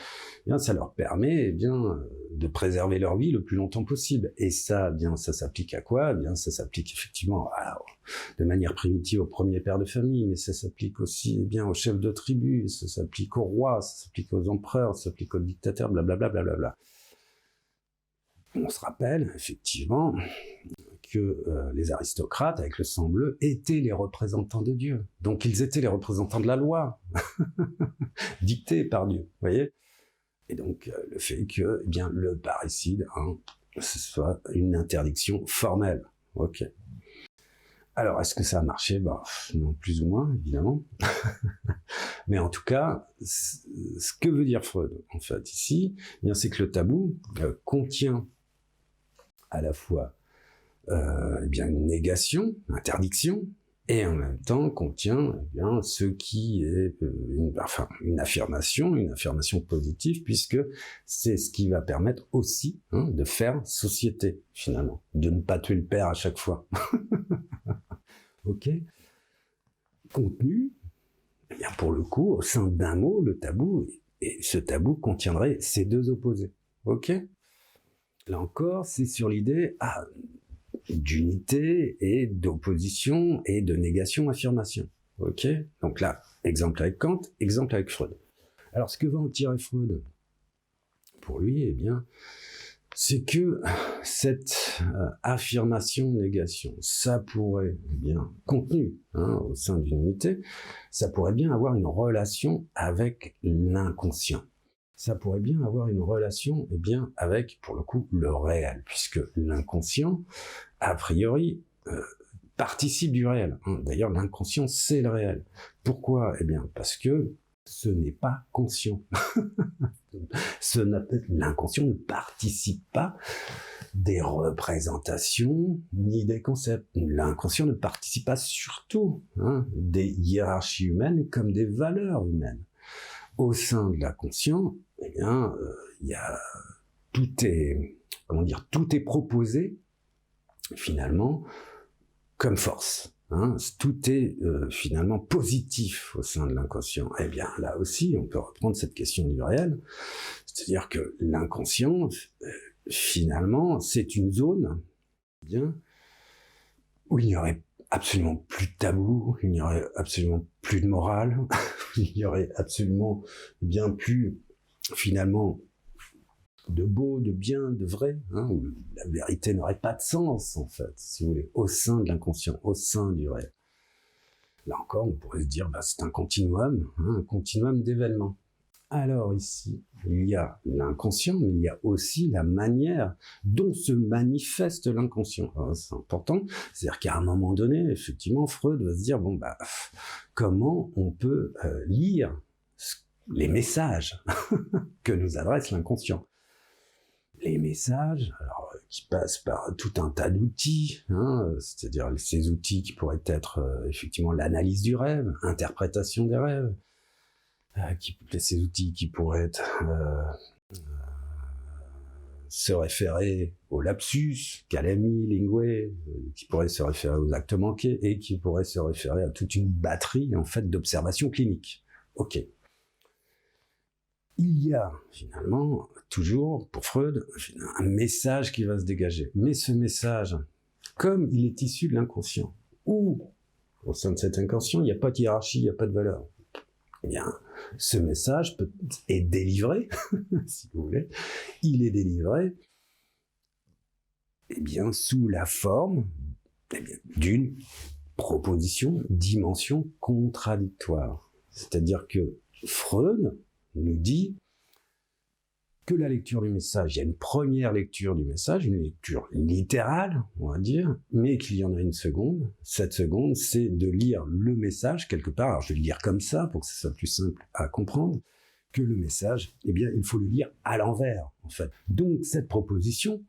bien, ça leur permet de préserver leur vie le plus longtemps possible. Et ça, ça s'applique à quoi ? Ça s'applique effectivement de manière primitive au premier père de famille, mais ça s'applique aussi aux chefs de tribu, ça s'applique aux rois, ça s'applique aux empereurs, ça s'applique aux dictateurs, blablabla. Bla. On se rappelle effectivement que les aristocrates, avec le sang bleu, étaient les représentants de Dieu. Donc ils étaient les représentants de la loi, dictée par Dieu, vous voyez ? Et donc le fait que le parricide, ce soit une interdiction formelle. Ok. Alors, est-ce que ça a marché ? Non, plus ou moins, évidemment. Mais en tout cas, ce que veut dire Freud, en fait, ici, c'est que le tabou contient à la fois une négation, interdiction, et en même temps contient ce qui est une affirmation positive, puisque c'est ce qui va permettre aussi de faire société, finalement, de ne pas tuer le père à chaque fois. Ok. Contenu, pour le coup, au sein d'un mot, le tabou, et ce tabou contiendrait ces deux opposés. Ok. Là encore, c'est sur l'idée d'unité et d'opposition et de négation-affirmation. Ok. Donc là, exemple avec Kant, exemple avec Freud. Alors, ce que va en tirer Freud, pour lui, c'est que cette affirmation-négation, ça pourrait contenu au sein d'une unité, ça pourrait bien avoir une relation avec l'inconscient. Ça pourrait bien avoir une relation avec, pour le coup, le réel, puisque l'inconscient, a priori, participe du réel. D'ailleurs, l'inconscient, c'est le réel. Pourquoi ? Parce que ce n'est pas conscient. L'inconscient ne participe pas des représentations ni des concepts. L'inconscient ne participe pas surtout des hiérarchies humaines comme des valeurs humaines. Au sein de l'inconscient, tout est proposé finalement comme force. Tout est finalement positif au sein de l'inconscient. Là aussi, on peut reprendre cette question du réel, c'est-à-dire que l'inconscient, finalement, c'est une zone où il n'y aurait absolument plus de tabou, il n'y aurait absolument plus de morale, il n'y aurait absolument plus, finalement, de beau, de bien, de vrai, où la vérité n'aurait pas de sens, en fait, si vous voulez, au sein de l'inconscient, au sein du réel. Là encore, on pourrait se dire, c'est un continuum d'événements. Alors ici, il y a l'inconscient, mais il y a aussi la manière dont se manifeste l'inconscient. Alors, c'est important, c'est-à-dire qu'à un moment donné, effectivement, Freud va se dire, comment on peut lire les messages que nous adresse l'inconscient. Les messages, qui passent par tout un tas d'outils, c'est-à-dire ces outils qui pourraient être effectivement l'analyse du rêve, interprétation des rêves, ces outils qui pourraient se référer au lapsus, calami, linguae, qui pourraient se référer aux actes manqués et qui pourraient se référer à toute une batterie en fait d'observations cliniques. Ok. Il y a finalement toujours, pour Freud, un message qui va se dégager. Mais ce message, comme il est issu de l'inconscient, ou au sein de cet inconscient, il n'y a pas de hiérarchie, il n'y a pas de valeur. Ce message est délivré, si vous voulez, il est délivré sous la forme d'une proposition, dimension contradictoire. C'est-à-dire que Freud nous dit que la lecture du message, il y a une première lecture du message, une lecture littérale, on va dire, mais qu'il y en a une seconde. Cette seconde, c'est de lire le message quelque part. Alors, je vais le lire comme ça, pour que ce soit plus simple à comprendre, que le message, il faut le lire à l'envers, en fait. Donc, cette proposition,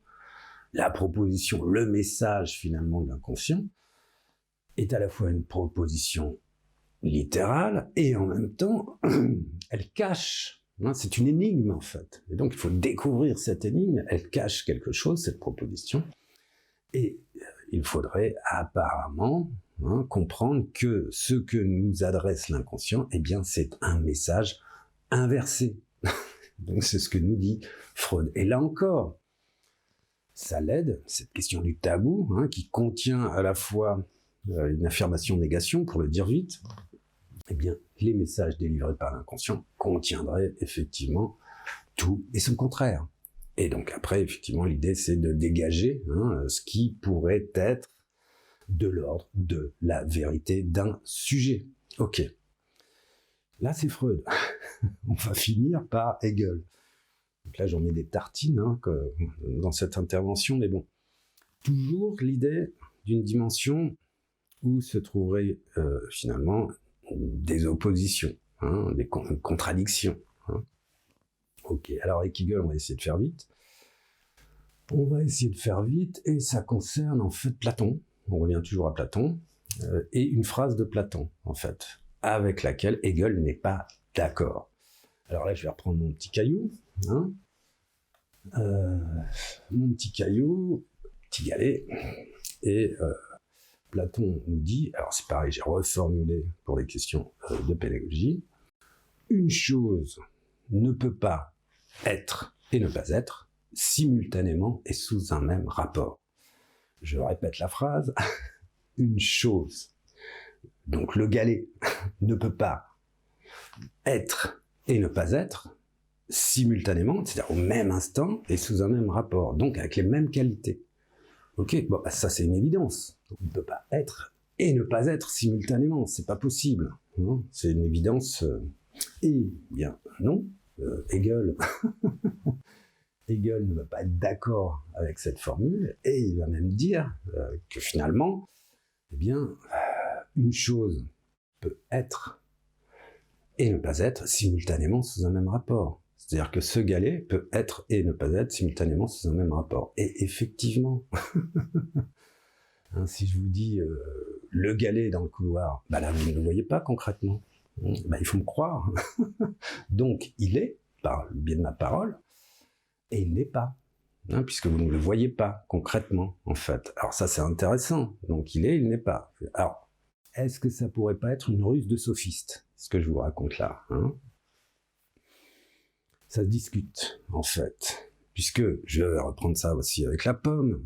le message, finalement, de l'inconscient, est à la fois une proposition littérale, et en même temps, elle cache. C'est une énigme, en fait. Et donc, il faut découvrir cette énigme. Elle cache quelque chose, cette proposition. Et il faudrait apparemment comprendre que ce que nous adresse l'inconscient, eh bien, c'est un message inversé. Donc, c'est ce que nous dit Freud. Et là encore, ça l'aide, cette question du tabou, qui contient à la fois une affirmation-négation, pour le dire vite. Eh bien, les messages délivrés par l'inconscient contiendraient effectivement tout et son contraire. Et donc après, effectivement, l'idée, c'est de dégager ce qui pourrait être de l'ordre de la vérité d'un sujet. Ok. Là, c'est Freud. On va finir par Hegel. Donc là, j'en mets des tartines dans cette intervention, mais bon. Toujours l'idée d'une dimension où se trouveraient finalement des oppositions, des contradictions. Ok, alors avec Hegel, on va essayer de faire vite. On va essayer de faire vite, et ça concerne en fait Platon. On revient toujours à Platon, et une phrase de Platon, en fait, avec laquelle Hegel n'est pas d'accord. Alors là, je vais reprendre mon petit caillou. Mon petit caillou, petit galet, et Platon nous dit, alors c'est pareil, j'ai reformulé pour les questions de pédagogie, une chose ne peut pas être et ne pas être simultanément et sous un même rapport. Je répète la phrase, une chose, donc le galet, ne peut pas être et ne pas être simultanément, c'est-à-dire au même instant et sous un même rapport, donc avec les mêmes qualités. Ok, bon, ça c'est une évidence. On ne peut pas être et ne pas être simultanément, c'est pas possible. C'est une évidence. Eh bien non, Hegel, Hegel ne va pas être d'accord avec cette formule, et il va même dire que finalement, eh bien, une chose peut être et ne pas être simultanément sous un même rapport. C'est-à-dire que ce galet peut être et ne pas être simultanément sous un même rapport. Et effectivement, si je vous dis le galet dans le couloir, là vous ne le voyez pas concrètement. Il faut me croire. Donc il est, par le biais de ma parole, et il n'est pas. Puisque vous ne le voyez pas concrètement, en fait. Alors ça c'est intéressant. Donc il est, il n'est pas. Alors, est-ce que ça pourrait pas être une ruse de sophiste, ce que je vous raconte là, Ça se discute, en fait, puisque je vais reprendre ça aussi avec la pomme.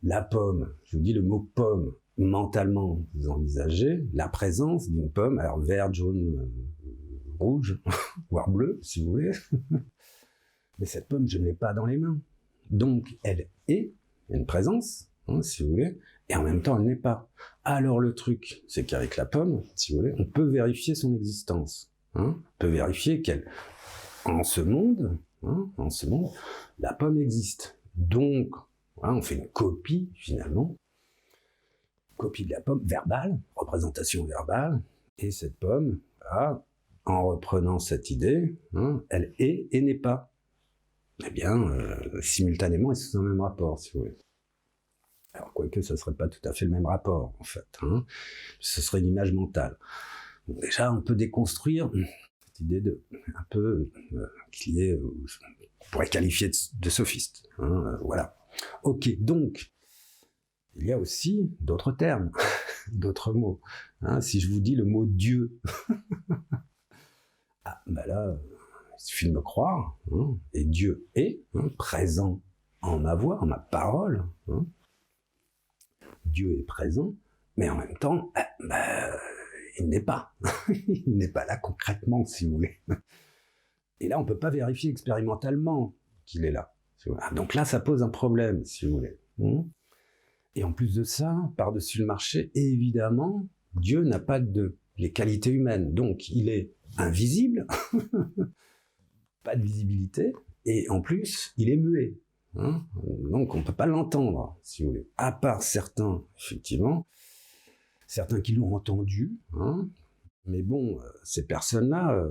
La pomme, je vous dis le mot pomme, mentalement, vous envisagez la présence d'une pomme, alors verte, jaune, rouge, voire bleue, si vous voulez. Mais cette pomme, je ne l'ai pas dans les mains. Donc, elle est une présence, si vous voulez, et en même temps, elle n'est pas. Alors, le truc, c'est qu'avec la pomme, si vous voulez, on peut vérifier son existence. On peut vérifier qu'elle... En ce monde, la pomme existe. Donc, on fait une copie, finalement, copie de la pomme verbale, représentation verbale, et cette pomme, en reprenant cette idée, elle est et n'est pas. Eh bien, simultanément et sous un même rapport, si vous voulez. Alors, quoique, ce ne serait pas tout à fait le même rapport, en fait. Ce serait une image mentale. Donc, déjà, on peut déconstruire idée un peu qui est, on pourrait qualifier de sophiste. Voilà. Ok, donc, il y a aussi d'autres termes, d'autres mots. Si je vous dis le mot Dieu, là, il suffit de me croire, et Dieu est présent en ma voix, en ma parole. Dieu est présent, mais en même temps, il n'est pas. Il n'est pas là concrètement, si vous voulez. Et là, on ne peut pas vérifier expérimentalement qu'il est là. Donc là, ça pose un problème, si vous voulez. Et en plus de ça, par-dessus le marché, évidemment, Dieu n'a pas les qualités humaines. Donc, il est invisible, pas de visibilité, et en plus, il est muet. Donc, on ne peut pas l'entendre, si vous voulez. À part certains, effectivement, certains qui l'ont entendu, mais bon, ces personnes-là,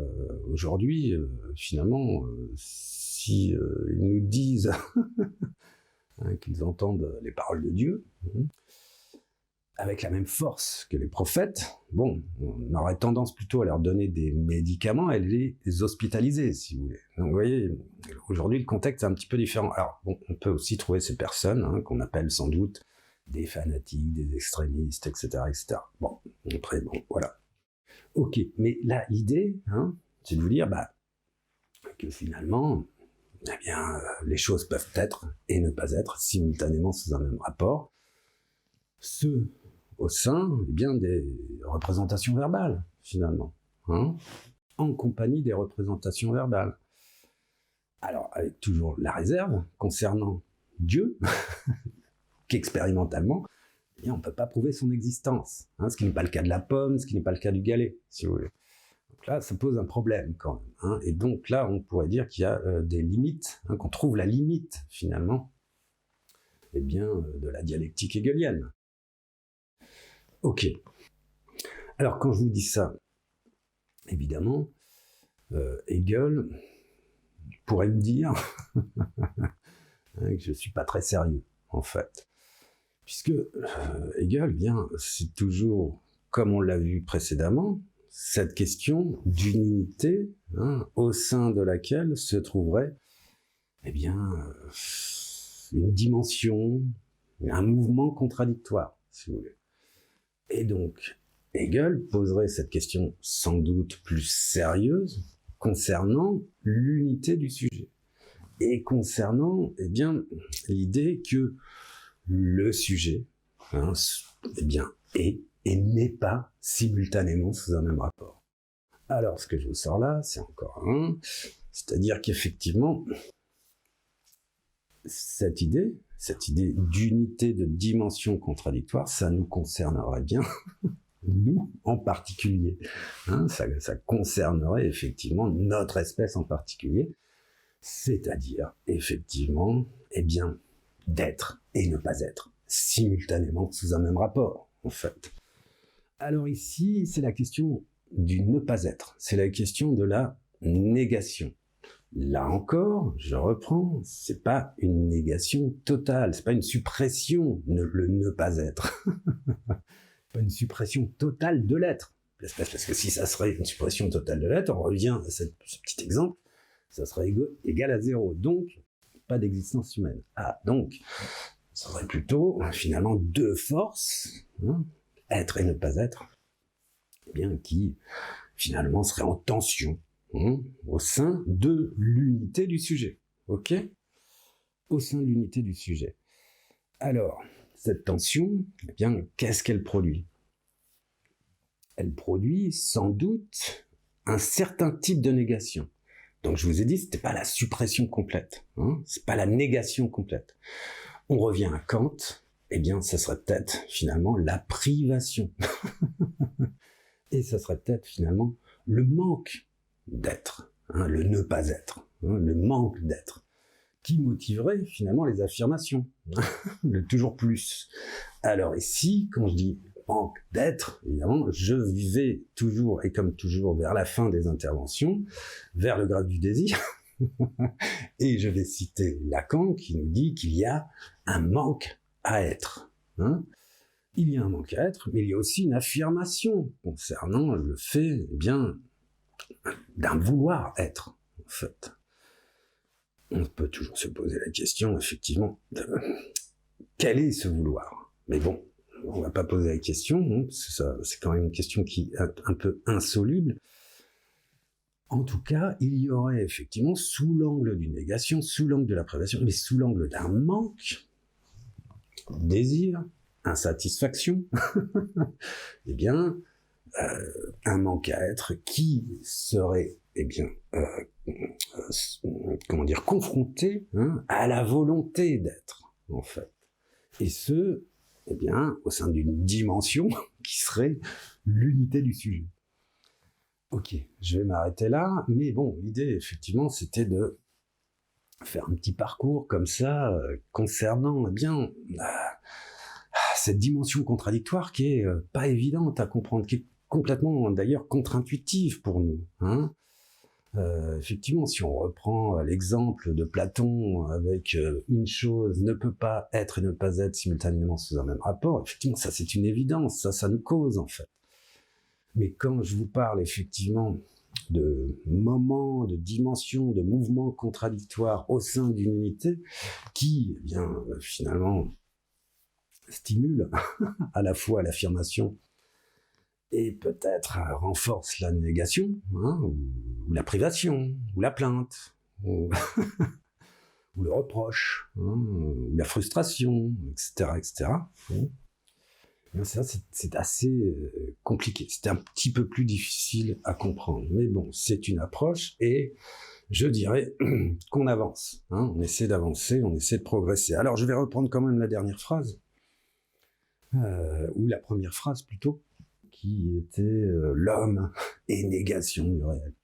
aujourd'hui, finalement, si ils nous disent qu'ils entendent les paroles de Dieu, avec la même force que les prophètes, bon, on aurait tendance plutôt à leur donner des médicaments et les hospitaliser, si vous voulez. Donc vous voyez, aujourd'hui le contexte est un petit peu différent. Alors bon, on peut aussi trouver ces personnes qu'on appelle sans doute des fanatiques, des extrémistes, etc., etc. Bon, après, bon, voilà. Ok, mais là, l'idée, c'est de vous dire que finalement, eh bien, les choses peuvent être et ne pas être simultanément sous un même rapport, ce au sein des représentations verbales, finalement, en compagnie des représentations verbales. Alors, avec toujours la réserve concernant Dieu, qu'expérimentalement, on ne peut pas prouver son existence, ce qui n'est pas le cas de la pomme, ce qui n'est pas le cas du galet, si vous voulez. Donc là, ça pose un problème quand même. Et donc là, on pourrait dire qu'il y a des limites, qu'on trouve la limite, finalement, de la dialectique hegelienne. Ok. Alors, quand je vous dis ça, évidemment, Hegel pourrait me dire que je ne suis pas très sérieux, en fait. Puisque Hegel, c'est toujours, comme on l'a vu précédemment, cette question d'une unité au sein de laquelle se trouverait une dimension, un mouvement contradictoire, si vous voulez. Et donc, Hegel poserait cette question sans doute plus sérieuse concernant l'unité du sujet et concernant l'idée que le sujet est et n'est pas simultanément sous un même rapport. Alors, ce que je vous sors là, c'est encore c'est-à-dire qu'effectivement, cette idée d'unité de dimension contradictoire, ça nous concernerait bien, nous en particulier. Ça concernerait effectivement notre espèce en particulier, c'est-à-dire effectivement, d'être et ne pas être simultanément sous un même rapport, en fait. Alors ici, c'est la question du ne pas être, c'est la question de la négation. Là encore, je reprends, c'est pas une négation totale, c'est pas une suppression, le ne pas être. Pas une suppression totale de l'être. Parce que si ça serait une suppression totale de l'être, on revient à ce petit exemple, ça serait égal à 0. Donc, pas d'existence humaine. Donc, ça serait plutôt, finalement, deux forces, être et ne pas être, qui, finalement, seraient en tension, au sein de l'unité du sujet. Ok ? Au sein de l'unité du sujet. Alors, cette tension, qu'est-ce qu'elle produit ? Elle produit sans doute un certain type de négation. Donc je vous ai dit, c'était pas la suppression complète, c'est pas la négation complète. On revient à Kant, ça serait peut-être finalement la privation. Et ça serait peut-être finalement le manque d'être, le ne pas être, le manque d'être, qui motiverait finalement les affirmations, le toujours plus. Alors ici, quand je dis manque d'être, évidemment, je vais toujours, et comme toujours, vers la fin des interventions, vers le grade du désir, et je vais citer Lacan qui nous dit qu'il y a un manque à être. Il y a un manque à être, mais il y a aussi une affirmation concernant le fait, d'un vouloir être, en fait. On peut toujours se poser la question, effectivement, de quel est ce vouloir ? Mais bon, on va pas poser la question, c'est quand même une question qui est un peu insoluble. En tout cas, il y aurait effectivement, sous l'angle d'une négation, sous l'angle de la privation, mais sous l'angle d'un manque, désir, insatisfaction, un manque à être qui serait, confronté à la volonté d'être, en fait. Et ce, au sein d'une dimension qui serait l'unité du sujet. Ok, je vais m'arrêter là, mais bon, l'idée, effectivement, c'était de faire un petit parcours comme ça, concernant, cette dimension contradictoire qui est pas évidente à comprendre, qui est complètement, d'ailleurs, contre-intuitive pour nous, Effectivement, si on reprend l'exemple de Platon avec une chose ne peut pas être et ne pas être simultanément sous un même rapport, effectivement, ça c'est une évidence, ça nous cause en fait. Mais quand je vous parle effectivement de moments, de dimensions, de mouvements contradictoires au sein d'une unité qui, eh bien, finalement, stimule à la fois l'affirmation et peut-être renforce la négation, ou la privation, ou la plainte, ou, ou le reproche, ou la frustration, etc., etc. Ça, c'est assez compliqué. C'est un petit peu plus difficile à comprendre. Mais bon, c'est une approche et je dirais qu'on avance. On essaie d'avancer, on essaie de progresser. Alors, je vais reprendre quand même la dernière phrase, ou la première phrase plutôt, qui était l'homme est négation du réel.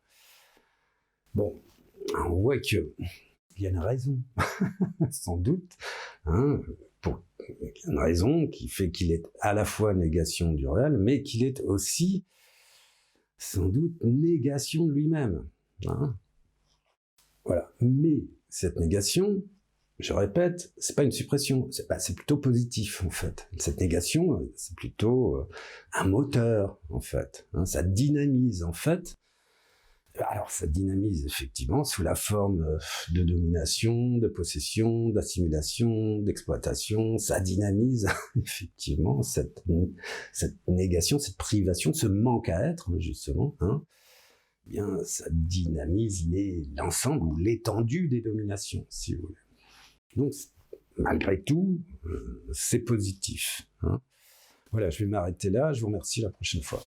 Bon, on voit qu'il y a une raison, sans doute, pour une raison qui fait qu'il est à la fois négation du réel, mais qu'il est aussi, sans doute, négation de lui-même. Voilà. Mais cette négation, je répète, c'est pas une suppression, c'est plutôt positif, en fait. Cette négation, c'est plutôt un moteur, en fait. Ça dynamise, en fait. Alors, ça dynamise effectivement sous la forme de domination, de possession, d'assimilation, d'exploitation. Ça dynamise effectivement cette négation, cette privation, ce manque à être, justement. Eh bien, ça dynamise l'ensemble ou l'étendue des dominations, si vous voulez. Donc, malgré tout, c'est positif. Voilà, je vais m'arrêter là. Je vous remercie, la prochaine fois.